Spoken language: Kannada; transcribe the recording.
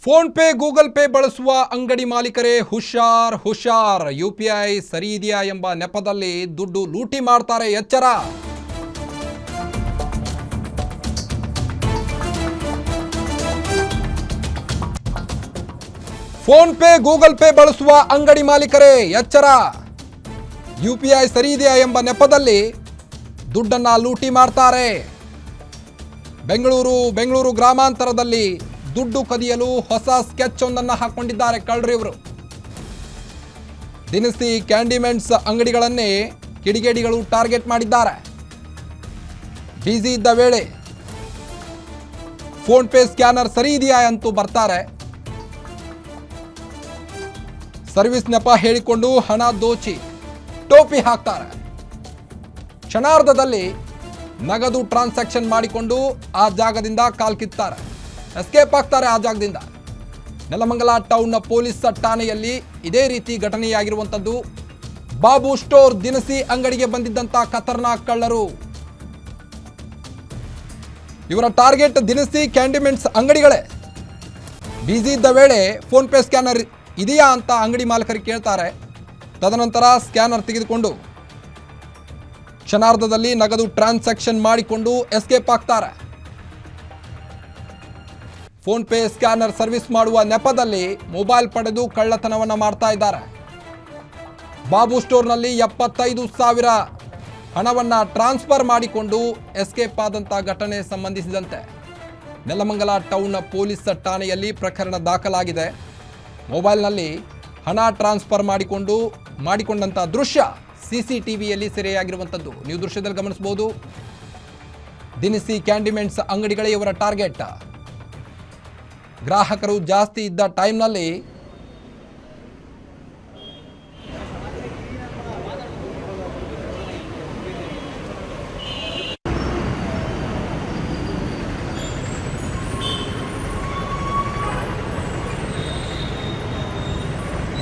ಫೋನ್ ಪೇ ಗೂಗಲ್ ಪೇ ಬಳಸುವ ಅಂಗಡಿ ಮಾಲೀಕರೇ ಹುಷಾರ್ ಹುಷಾರ್. UPI ಸರಿ ಇದೆಯಾ ಎಂಬ ನೆಪದಲ್ಲಿ ದುಡ್ಡು ಲೂಟಿ ಮಾಡ್ತಾರೆ, ಎಚ್ಚರ. ಫೋನ್ ಪೇ ಗೂಗಲ್ ಪೇ ಬಳಸುವ ಅಂಗಡಿ ಮಾಲೀಕರೇ ಎಚ್ಚರ. UPI ಸರಿ ಇದೆಯಾ ಎಂಬ ನೆಪದಲ್ಲಿ ದುಡ್ಡನ್ನ ಲೂಟಿ ಮಾಡ್ತಾರೆ. ಬೆಂಗಳೂರು ಗ್ರಾಮಾಂತರದಲ್ಲಿ ದುಡ್ಡು ಕದಿಯಲು ಹೊಸ ಸ್ಕೆಚ್ ಒಂದನ್ನು ಹಾಕೊಂಡಿದ್ದಾರೆ ಕಳ್ಳರು ಇವರು. ದಿನಸಿ ಕ್ಯಾಂಡಿಮೆಂಟ್ಸ್ ಅಂಗಡಿಗಳನ್ನೇ ಕಿಡಿಗೇಡಿಗಳು ಟಾರ್ಗೆಟ್ ಮಾಡಿದ್ದಾರೆ. ಬಿಸಿ ಇದ್ದ ವೇಳೆ ಫೋನ್ ಪೇ ಸ್ಕ್ಯಾನರ್ ಸರಿ ಇದೆಯಾ ಅಂತೂ ಬರ್ತಾರೆ. ಸರ್ವಿಸ್ ನೆಪ ಹೇಳಿಕೊಂಡು ಹಣ ದೋಚಿ ಟೋಪಿ ಹಾಕ್ತಾರೆ. ಕ್ಷಣಾರ್ಧದಲ್ಲಿ ನಗದು ಟ್ರಾನ್ಸಾಕ್ಷನ್ ಮಾಡಿಕೊಂಡು ಆ ಜಾಗದಿಂದ ಕಾಲ್ಕಿತ್ತಾರೆ, ಎಸ್ಕೇಪ್ ಆಗ್ತಾರೆ ಆ ಜಾಗದಿಂದ. ನೆಲಮಂಗಲ ಟೌನ್ನ ಪೊಲೀಸ್ ಠಾಣೆಯಲ್ಲಿ ಇದೇ ರೀತಿ ಘಟನೆಯಾಗಿರುವಂಥದ್ದು. ಬಾಬು ಸ್ಟೋರ್ ದಿನಸಿ ಅಂಗಡಿಗೆ ಬಂದಿದ್ದಂಥ ಖತರ್ನಾಕ್ ಕಳ್ಳರು. ಇವರ ಟಾರ್ಗೆಟ್ ದಿನಸಿ ಕ್ಯಾಂಡಿಮೆಂಟ್ಸ್ ಅಂಗಡಿಗಳೇ. ಬಿಸಿ ಇದ್ದ ವೇಳೆ ಫೋನ್ ಪೇ ಸ್ಕ್ಯಾನರ್ ಇದೆಯಾ ಅಂತ ಅಂಗಡಿ ಮಾಲೀಕರಿಗೆ ಕೇಳ್ತಾರೆ. ತದನಂತರ ಸ್ಕ್ಯಾನರ್ ತೆಗೆದುಕೊಂಡು ಕ್ಷಣಾರ್ಧದಲ್ಲಿ ನಗದು ಟ್ರಾನ್ಸಾಕ್ಷನ್ ಮಾಡಿಕೊಂಡು ಎಸ್ಕೇಪ್ ಆಗ್ತಾರೆ. ಫೋನ್ ಪೇ ಸ್ಕ್ಯಾನರ್ ಸರ್ವಿಸ್ ಮಾಡುವ ನೆಪದಲ್ಲಿ ಮೊಬೈಲ್ ಪಡೆದು ಕಳ್ಳತನವನ್ನು ಮಾಡ್ತಾ ಇದ್ದಾರೆ. ಬಾಬು ಸ್ಟೋರ್ನಲ್ಲಿ 75,000 ಹಣವನ್ನು ಟ್ರಾನ್ಸ್ಫರ್ ಮಾಡಿಕೊಂಡು ಎಸ್ಕೇಪ್ ಆದಂಥ ಘಟನೆ ಸಂಬಂಧಿಸಿದಂತೆ ನೆಲಮಂಗಲ ಟೌನ್ನ ಪೊಲೀಸ್ ಠಾಣೆಯಲ್ಲಿ ಪ್ರಕರಣ ದಾಖಲಾಗಿದೆ. ಮೊಬೈಲ್ನಲ್ಲಿ ಹಣ ಟ್ರಾನ್ಸ್ಫರ್ ಮಾಡಿಕೊಂಡಂಥ ದೃಶ್ಯ CCTVಯಲ್ಲಿ ಸೆರೆಯಾಗಿರುವಂಥದ್ದು ನೀವು ದೃಶ್ಯದಲ್ಲಿ ಗಮನಿಸಬಹುದು. ದಿನಸಿ ಕ್ಯಾಂಡಿಮೆಂಟ್ಸ್ ಅಂಗಡಿಗಳೇ ಇವರ ಟಾರ್ಗೆಟ್. ಗ್ರಾಹಕರು ಜಾಸ್ತಿ ಇದ್ದ ಟೈಮ್ನಲ್ಲಿ